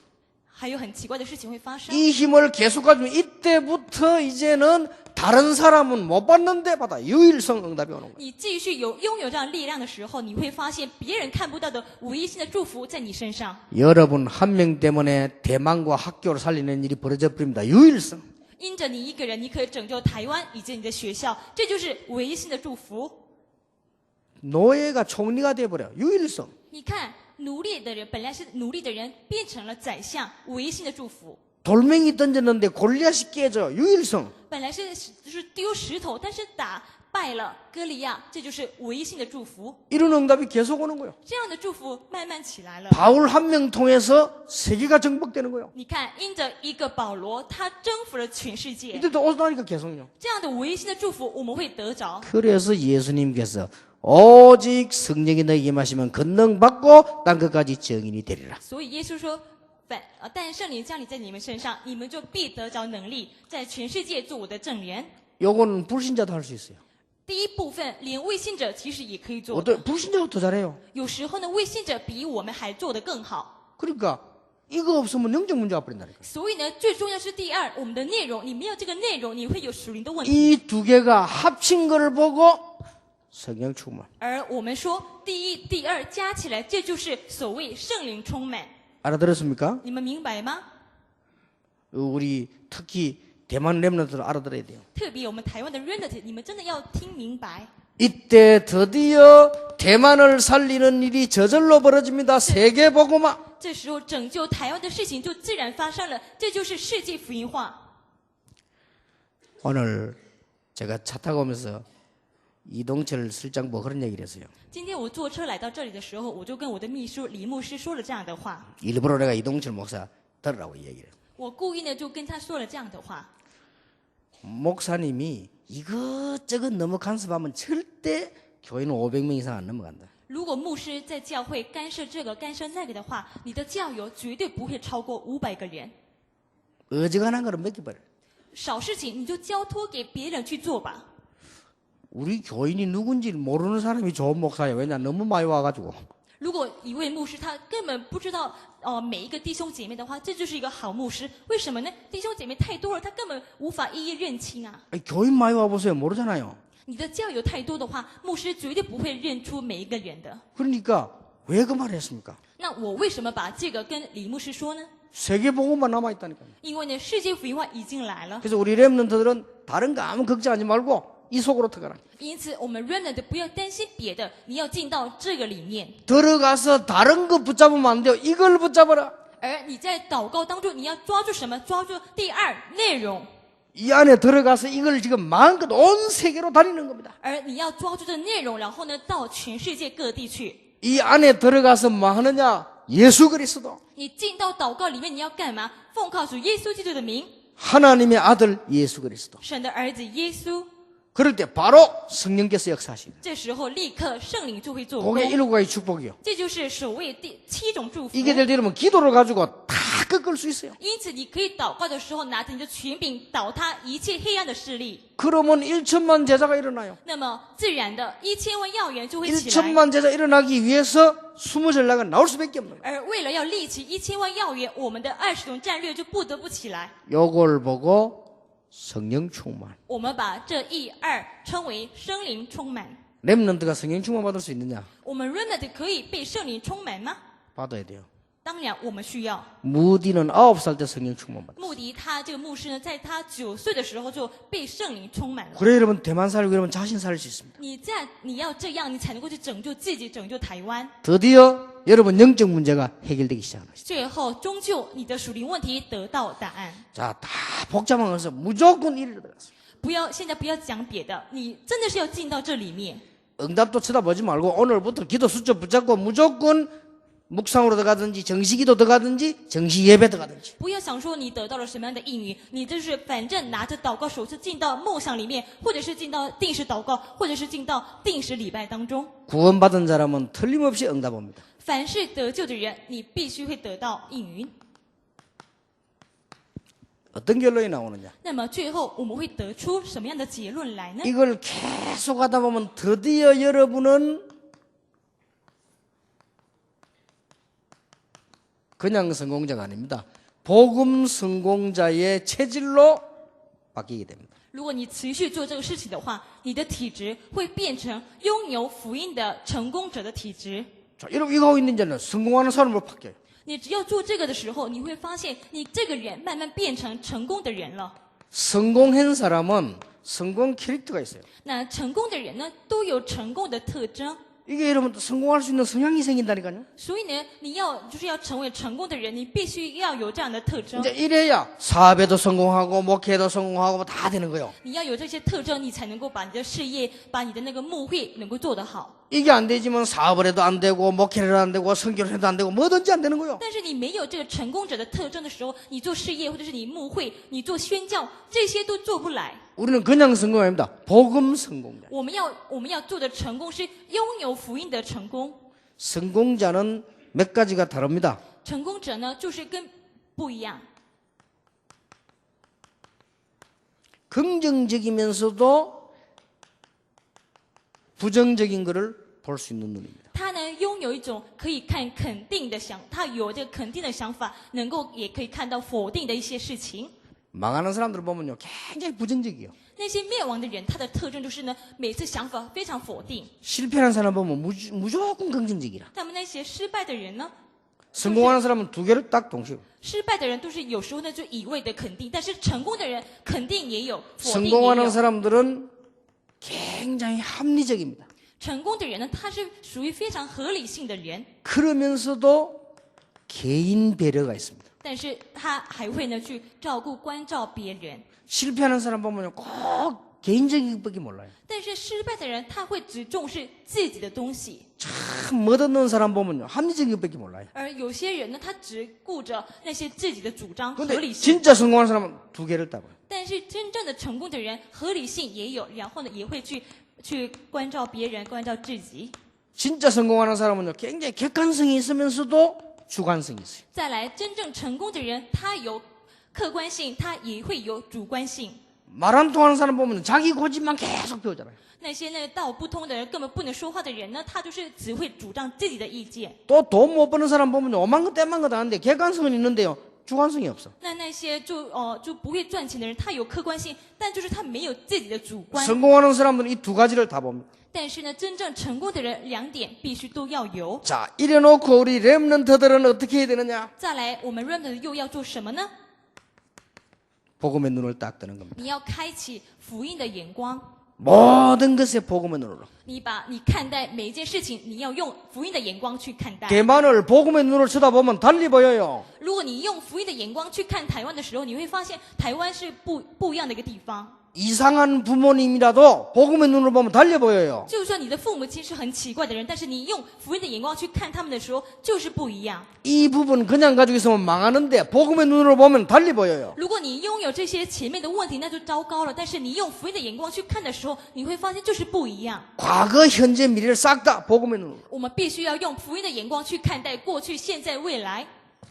还有很奇怪的事情会发生。 이 힘을 계속 가지면 이때부터 이제는 다른 사람은 못 받는데 받아 유일성 응답이 오는 거예요. 你继续拥有这样力量的时候，你会发现别人看不到的唯一性的祝福在你身上。 여러분 한 명 때문에 대만과 학교를 살리는 일이 벌어져 버립니다. 유일성. 因着你一个人，你可以拯救台湾以及你的学校，这就是唯一性的祝福。 노예가 총리가 돼버려. 유일성. 你看，奴隶的人本来是奴隶的人，变成了宰相，唯一性的祝福。 돌멩이 던졌는데 골리앗이 깨져. 유일성. 本来就是丢石头，但是打败了歌利亚，这就是唯一性的祝福。 이런 응답이 계속 오는 거예요. 这样的祝福慢慢起来了。 바울 한 명 통해서 세계가 정복되는 거예요. 你看，因着一个保罗，他征服了全世界。 이때도 오다니까 계속요. 这样的唯一性的祝福，我们会得着。 그래서 예수님께서 오직 성령이 너에게 임하시면 권능 받고 땅 끝까지 증인이 되리라. 所以耶稣说，但圣灵降临在你们身上，你们就必得着能力，在全世界做我的证人。 요거는 불신자도 할 수 있어요. 第一部分，连未信者其实也可以做。 어떤 불신자가 더 잘해요. 有时候呢，未信者比我们还做得更好。 그러니까 이거 없으면 영적 문제 와버린다니까. 所以呢，最重要是第二，我们的内容，你没有这个内容，你会有属灵的问题。 이 두 개가 합친 거를 보고 성령 충만. 而我们说，第一、第二加起来，这就是所谓圣灵充满。 알아들었습니까? 你们明白吗？ 우리 특히 대만 렘넌트들 알아들어야 돼요. 特别我们台湾的 remnant，你们真的要听明白。 이때 드디어 대만을 살리는 일이 저절로 벌어집니다. 세계 복음화. 这时候拯救台湾的事情就自然发生了，这就是世界福音化。 오늘 제가 차 타고 오면서 이동철 실장 뭐 그런 얘기를 했어요. 今天我坐车来到这里的时候，我就跟我的秘书李牧师说了这样的话。 일부러 내가 이동철 목사 들으라고 얘기를 해요. 我故意呢就跟他说了这样的话。 목사님이 이것저것 너무 간섭하면 절대 교회는 500명 이상 안 넘어간다. 如果牧师在教会干涉这个干涉那个的话，你的教友绝对不会超过500个人。 어지간한 거는 맡겨버려. 少事情你就交托给别人去做吧。 우리 교인이 누군지 모르는 사람이 좋은 목사야. 왜냐 너무 많이 와가지고. 如果一位牧师他根本不知道每一个弟兄姐妹的话，这就是一个好牧师。为什么呢？弟兄姐妹太多了，他根本无法一一认清啊。 아니, 교인 많이 와보세요. 모르잖아요. 你的教友太多的话，牧师绝对不会认出每一个人的。 그러니까 왜 그 말을 했습니까? 那我为什么把这个跟李牧師说呢？ 세계복음만 남아있다니까요. 因为呢，世界福音化已经来了， 그래서 우리 렘넌트들은 다른 거 아무 걱정하지 말고 이 속으로 들어가라. 因此我们 remnant 不要担心别的，你要进到这个里面。 들어가서 다른 거 붙잡으면 안 돼요. 이걸 붙잡아라. 而你在祷告当中，你要抓住什么？抓住第二内容， 이 안에 들어가서 이걸 지금 마음껏 온 세계로 다니는 겁니다. 而你要抓住这内容，然后呢，到全世界各地去。 이 안에 들어가서 뭐 하느냐? 예수 그리스도. 你进到祷告里面，你要干嘛？奉靠主耶稣基督的名， 하나님의 아들 예수 그리스도. 神的儿子耶稣。 그럴 때 바로 성령께서 역사하시는. 这时候立刻圣灵就会做工， 그게 일곱 가지 축복이요. 这就是所谓第7种祝福。 이게 될 때 이러면 기도를 가지고 다 꺾을 수 있어요. 因此，你可以祷告的时候，拿着你的权柄倒塌一切黑暗的势力。 그러면 1천만 제자가 일어나요. 那么，自然的1000万要员就会起来。 1천만 제자 일어나기 위해서 20전략은 나올 수밖에 없는 거예요. 而为了要立起1000万要员，我们的20种战略就不得不起来。 요걸 보고 성령 충만. 我们把这1、2称为圣灵充满。 렘넌트가 성령 충만 받을 수 있느냐? 我们 remnant 可以被圣灵充满吗？ 받아야 돼요. 当然，我们需要。 무디는 9살 때 성령 충만 받았어요. 穆迪他这个牧师呢，在他9岁的时候就被圣灵充满了。 그래 여러분 대만 살고 여러분 자신 살릴 수 있습니다. 你要这样，你才能够去拯救自己，拯救台湾。 드디어 여러분 영적 문제가 해결되기 시작합니다. 最后，终究你的属灵问题得到答案。 자, 다 복잡한 것은 무조건 이리로 들어갔어요. 现在不要讲别的，你真的是要进到这里面。 응답도 쳐다보지 말고 오늘부터 기도 수첩 붙잡고 무조건 묵상으로 들어가든지 정시기도 들어가든지 정시예배 들어가든지. 不要想说你得到了什么样的应允，你就是反正拿着祷告手是进到梦想里面，或者是进到定时祷告，或者是进到定时礼拜当中。 구원받은 사람은 틀림없이 응답 옵니다. 凡是得救的人，你必须会得到应允。 어떤 결론이 나오느냐? 那么最后我们会得出什么样的结论来呢？ 이걸 계속 하다 보면 드디어 여러분은 그냥 성공자가 아닙니다. 복음 성공자의 체질로 바뀌게 됩니다. 如果你持续做这个事情的话，你的体质会变成拥有福音的成功者的体质。 자, 여러분 이거 하고 있는 자는 성공하는 사람으로 바뀌어요. 你只要做这个的时候，你会发现你这个人慢慢变成成功的人了。 성공한 사람은 성공 캐릭터가 있어요. 那成功的人呢，都有成功的特征。 이게 여러분 성공할 수 있는 성향이 생긴다니까요. 所以呢，你要成为成功的人，你必须要有这样的特征。 이제 이래야 사업에도 성공하고 목회도 성공하고 뭐 다 되는 거예요. 你要有这些特征，你才能够把你的事业、把你的那个牧会能够做得好。 이게 안 되지만 사업을 해도 안 되고 목회를 해도 안 되고 선교를 해도 안 되고 뭐든지 안 되는 거예요. 但是你没有这个成功者的特征的时候，你做事业或者是你牧会、你做宣教，这些都做不来。 우리는 그냥 성공 아닙니다. 복음 성공자. 我们要做的成功是拥有福音的成功。 성공자는 몇 가지가 다릅니다. 成功者呢，就是跟不一样。 긍정적이면서도 부정적인 것을 볼 수 있는 눈입니다. 他呢，拥有一种可以看肯定的他有这个肯定的想法，能够也可以看到否定的一些事情。 망하는 사람들을 보면요, 굉장히 부정적이에요. 那些灭亡的人，他的特征就是呢，每次想法非常否定。 실패하는 사람 보면 무조건 긍정적이라. 他们那些失败的人呢， 성공하는 사람은 두 개를 딱 동시에. 失败的人都是有时候呢就一味的肯定，但是成功的人肯定也有，否定也 성공하는 有。 사람들은 굉장히 합리적입니다. 成功的人呢，他是属于非常合理性的人， 그러면서도 개인 배려가 있습니다. 但是他还会呢去照顾关照别人。 실패하는 사람 보면요, 꼭 개인적인 것밖에 몰라요. 但是失败的人，他会只重视自己的东西， 참 멋없는 사람 보면요, 합리적인 것밖에 몰라요. 而有些人呢，他只顾着那些自己的主张合 근데 理性。 진짜 성공한 사람은 두 개를 따봐요. 但是真正的成功的人，合理性也有，然后呢，也会去关照别人，关照自己。 진짜 성공하는 사람은요, 굉장히 객관성이 있으면서도 주관성이 있어요. 再来，真正成功的人，他有客观性，他也会有主观性。 말 안 통하는 사람 보면 자기 고집만 계속 피우잖아요. 那些呢道不通的人，根本不能说话的人呢，他就是只会主张自己的意见。 또 돈 못 버는 사람 보면 오만 것 떼만 것 하는데 객관성은 있는데요, 주관성이 없어. 那些就不会赚钱的人，他有客观性，但就是他没有自己的主观。 성공하는 사람들은 이 두 가지를 다 봅니다. 但是呢，真正成功的人，两点必须都要有。 자, 이래놓고 우리 렘넌트들은 어떻게 해야 되느냐? 再来，我们 remnant 又要做什么呢？ 복음의 눈을 딱 뜨는 겁니다. 你要开启福音的眼光， 모든 것에 복음의 눈으로. 你看待每一件事情，你要用福音的眼光去看待。 대만을 복음의 눈으로 쳐다보면 달리 보여요. 如果你用福音的眼光去看台湾的时候，你会发现台湾是不一样的一个地方。 이상한 부모님이라도 복음의 눈으로 보면 달리 보여요. 就算你的父母亲是很奇怪的人，但是你用福音的眼光去看他们的时候，就是不一样。 이 부분 그냥 가지고 있으면 망하는데 복음의 눈으로 보면 달리 보여요. 如果你拥有这些前面的问题，那就糟糕了。但是你用福音的眼光去看的时候，你会发现就是不一样。 과거, 현재, 미래를 싹 다 복음의 눈으로. 我们必须要用福音的眼光去看待过去、现在、未来。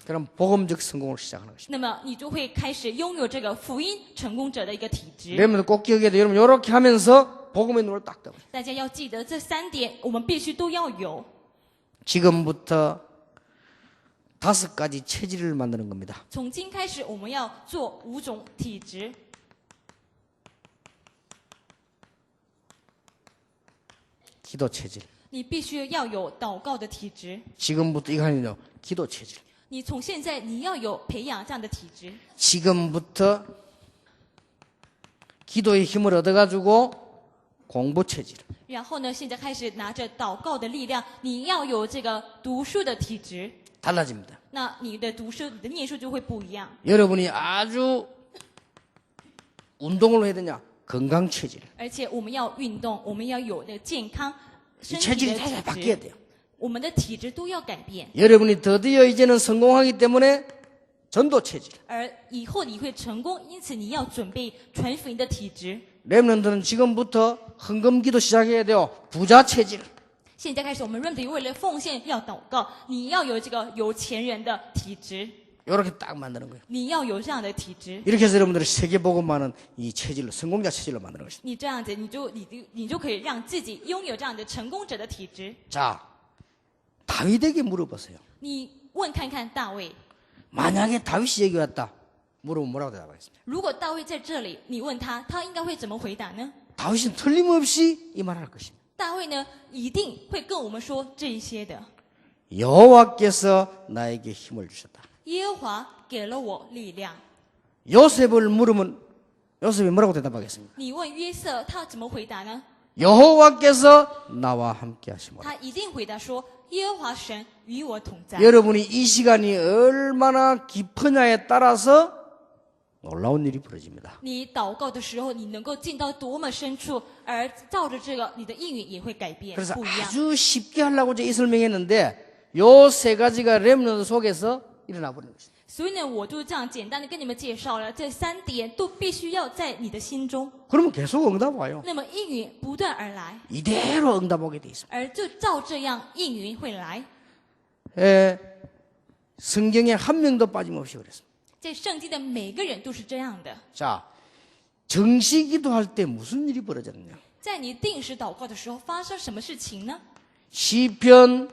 그럼 복음적 성공을 시작하는 것입니다. 那么你就会开始拥有这个福音成功者的一个体质。 여러분 꼭 기억해야 돼요. 여러분 이렇게 하면서 복음의 눈을 딱 떠요. 大家要记得这三点，我们必须都要有。 지금부터 5가지 체질을 만드는 겁니다. 从今开始，我们要做5种体质。 기도 체질. 你必须要有祷告的体质。 지금부터 이거 아니죠. 기도 체질. 你从现在你要有培养这样的体质。 지금부터 기도의 힘을 얻어가지고 공부 체질. 然后呢，现在开始拿着祷告的力量，你要有这个读书的体质。 달라집니다. 那你的读书、你的念书就会不一样。 여러분이 아주 운동을 해야 되냐? 건강 체질. 而且我们要运动，我们要有那个健康 이 身体 체질이 的 다 体 바뀌어야 质。 돼요. 我们的体质都要改变， 여러분이 드디어 이제는 성공하기 때문에 전도 체질. 而以后你会成功，因此你要准备传福音的体质。 렘넌트는 지금부터 헌금기도 시작해야 돼요. 부자 체질. 现在开始，我们 remnant 为了奉献要祷告，你要有这个有钱人的体质， 이렇게 딱 만드는 거예요. 你要有这样的体质。 이렇게 해서 여러분들이 세계복음만은 이 체질로 성공자 체질로 만드는 것입니다. 你这样子，你就可以让自己拥有这样的成功者的体质。 자, 다윗에게 물어보세요. 你问看看大卫， 만약에 다윗이 여기 왔다. 물어보면 뭐라고 대답하겠습니까? 如果大卫在这里，你问他，他应该会怎么回答呢？ 다윗은 틀림없이 이 말을 할 것입니다. 大卫呢，一定会跟我们说这一些的。 여호와께서 나에게 힘을 주셨다. 耶和华给了我力量。 요셉을 물으면 요셉이 뭐라고 대답하겠습니까? 你问约瑟，他怎么回答呢？ 여호와께서 나와 함께 하시모라. 他一定回答说：耶和华神与我同在。 여러분이 이 시간이 얼마나 깊으냐에 따라서 놀라운 일이 벌어집니다. 你祷告的时候，你能够进到多么深处，而照着这个，你的应允也会改变， 그래서 不一样。 아주 쉽게 하려고 제가 이 설명했는데 요 세 가지가 렘넌트 속에서 일어나 버리는 것입니다. 所以呢，我就这样简单的跟你们介绍了，这3点都必须要在你的心中， 그러면 계속 응답 와요. 那么应允不断而来， 이대로 응답 오게 돼 있습니다. 而就照这样应允会来。 성경에 한 명도 빠짐없이 그랬습니다. 在圣经的每个人都是这样的。 자, 정시기도 할 때 무슨 일이 벌어졌느냐? 在你定时祷告的时候，发生什么事情呢？ 시편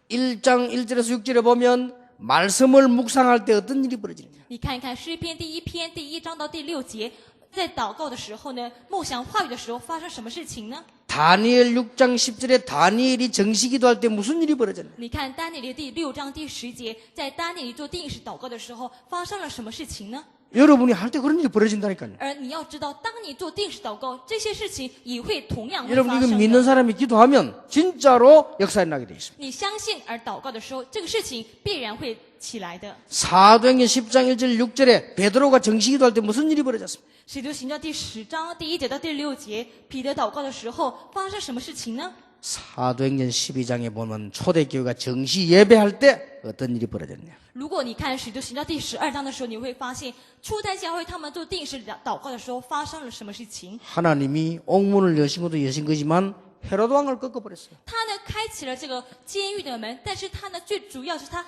1장 1절에서 6절에 보면 말씀을 묵상할 때 어떤 일이 벌어지느냐? 你看一看诗篇第1篇第1章到第6节，在祷告的时候呢，默想话语的时候发生什么事情呢？ 다니엘 6장 10절에 다니엘이 정시기도 할 때 무슨 일이 벌어졌느냐? 你看但尼里第6章第10节，在但尼里做定时祷告的时候发生了什么事情呢？ 여러분이 할 때 그런 일이 벌어진다니까요. 而你要知道，当你做定时祷告，这些事情也会同样会 여러분 发 이거 生 믿는 的。 사람이 기도하면 진짜로 역사 일어나게 돼 있습니다. 你相信而祷告的时候，这个事情必然会起来的。 사도행전 10장 1절 6절에 베드로가 정시 기도할 때 무슨 일이 벌어졌습니까? 使徒行传第10章第1节到第6节，彼得祷告的时候发生什么事情呢？ 사도행전 12장에 보면 초대교회가 정시 예배할 때 어떤 일이 벌어졌냐. 如果你看使徒行传第12章的时候，你会发现初代教会他们做定时祷告的时候发生了什么事情。 하나님이 옥문을 여신 것도 여신 거지만 헤로드 왕을 꺾어버렸어요. 他呢开启了这个监狱的门，但是他呢最主要是他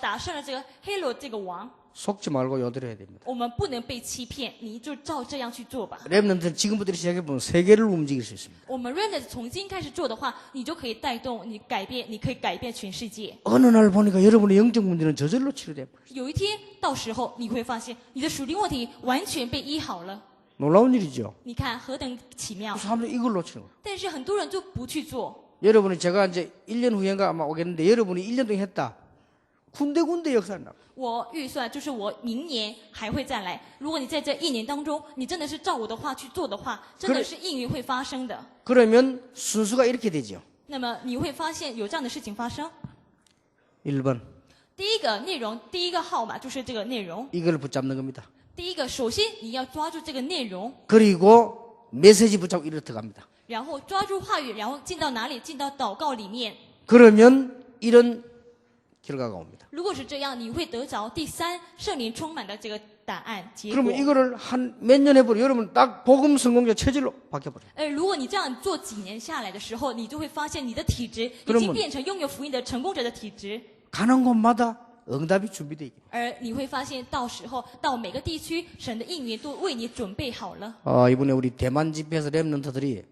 打胜了这个黑罗这个王。 속지 말고 요들해야 됩니다. 我们不能被欺骗，你就照这样去做吧。 렘넌트는 지금부터 시작해보면 세계를 움직일 수 있습니다. 我们 Remnant 从今开始做的话，你就可以带动你改变，你可以改变全世界。 어느 날 보니까 여러분의 영적 문제는 저절로 치료돼 버려요. 有一天，到时候你会发现你的属灵问题完全被医好了。 놀라운 일이죠. 你看何等奇妙！ 사람들이 이걸 놓치는 거예요. 但是很多人就不去做。 여러분이 제가 이제 1년 후인가 아마 오겠는데 여러분이 1년 동안 했다. 군데군데 역사를 나. 我预算就是我明年还会再来。如果你在这1年当中，你真的是照我的话去做的话，真的是应运会发生的。 그러면 순수가 이렇게 되죠. 那么你会发现有这样的事情发生。 1번 第一个内容，第一个号码就是这个内容。 이걸 붙잡는 겁니다. 第一个，首先你要抓住这个内容， 그리고 메시지 붙잡고 이렇게 들어갑니다. 然后抓住话语，然后进到哪里？进到祷告里面。 그러면 이런 결과가 옵니다. 如果是这样，你会得着第三圣灵充满的这个答案结果。 그러면 이거를 한 몇 년 해버려 여러분 딱 복음 성공자 체질로 바뀌어버려. 如果你这样做几年下来的时候，你就会发现你的体质已 그러면 经变成拥有福音的成功者的体质。 가는 곳마다 응답이 준비되어 있기. 而你会发现，到时候到每个地区，神的应允都为你准备好了。 이번에 우리 대만 집회에서 렘넌트들이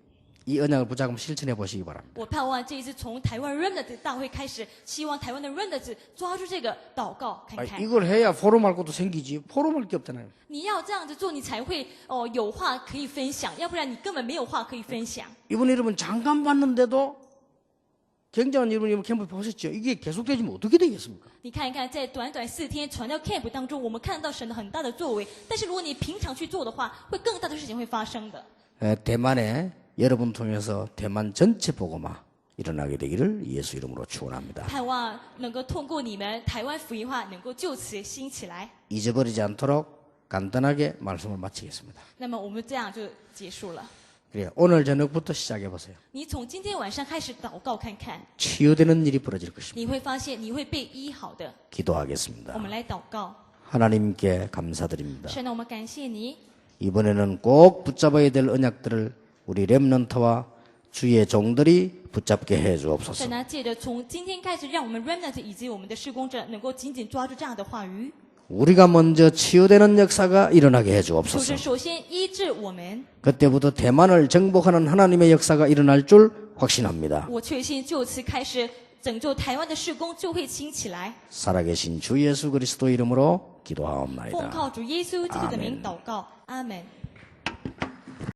이 언약을 붙잡고 실천해 보시기 바랍니다. 我盼望这一次从台湾 Remnant 大会开始，希望台湾的 Remnant 抓住这个祷告看看。 이걸 해야 포럼할 것도 생기지. 포럼할 게 없잖아요. 你要这样子做，你才会有话可以分享，要不然你根本没有话可以分享。 이번에 여러분 잠깐 봤는데도 굉장한 여러분 캠프 보셨죠? 이게 계속되지면 어떻게 되겠습니까? 你看一看，在短短4天传教 camp 当中，我们看到神的很大的作为。但是如果你平常去做的话，会更大的事情会发生的。 대만에 여러분 통해서 대만 전체 복음화 일어나게 되기를 예수 이름으로 축원합니다. 盼望能够通过你们台湾福音化，能够就此兴起来。 잊어버리지 않도록 간단하게 말씀을 마치겠습니다. 那么我们这样就结束了。 그래요. 오늘 저녁부터 시작해 보세요. 你从今天晚上开始祷告看看， 치유되는 일이 벌어질 것입니다. 你会发现你会被医好的。 기도하겠습니다. 我们来祷告， 하나님께 감사드립니다. 神啊，我们感谢你。 이번에는 꼭 붙잡아야 될 언약들을 우리 렘넌트와 주의 종들이 붙잡게 해 주옵소서. 神啊，借着从今天开始，让我们 Remnant 以及我们的事工者能够紧紧抓住这样的话语。 우리가 먼저 치유되는 역사가 일어나게 해 主 주옵소서. 是首先医治我们， 그때부터 대만을 정복하는 하나님의 역사가 일어날 줄 확신합니다. 我确信就此开始拯救台湾的事工就会兴起来。 살아계신 주 예수 그리스도 이름으로 奉 기도하옵나이다. 靠主耶稣基督的名祷告，阿门。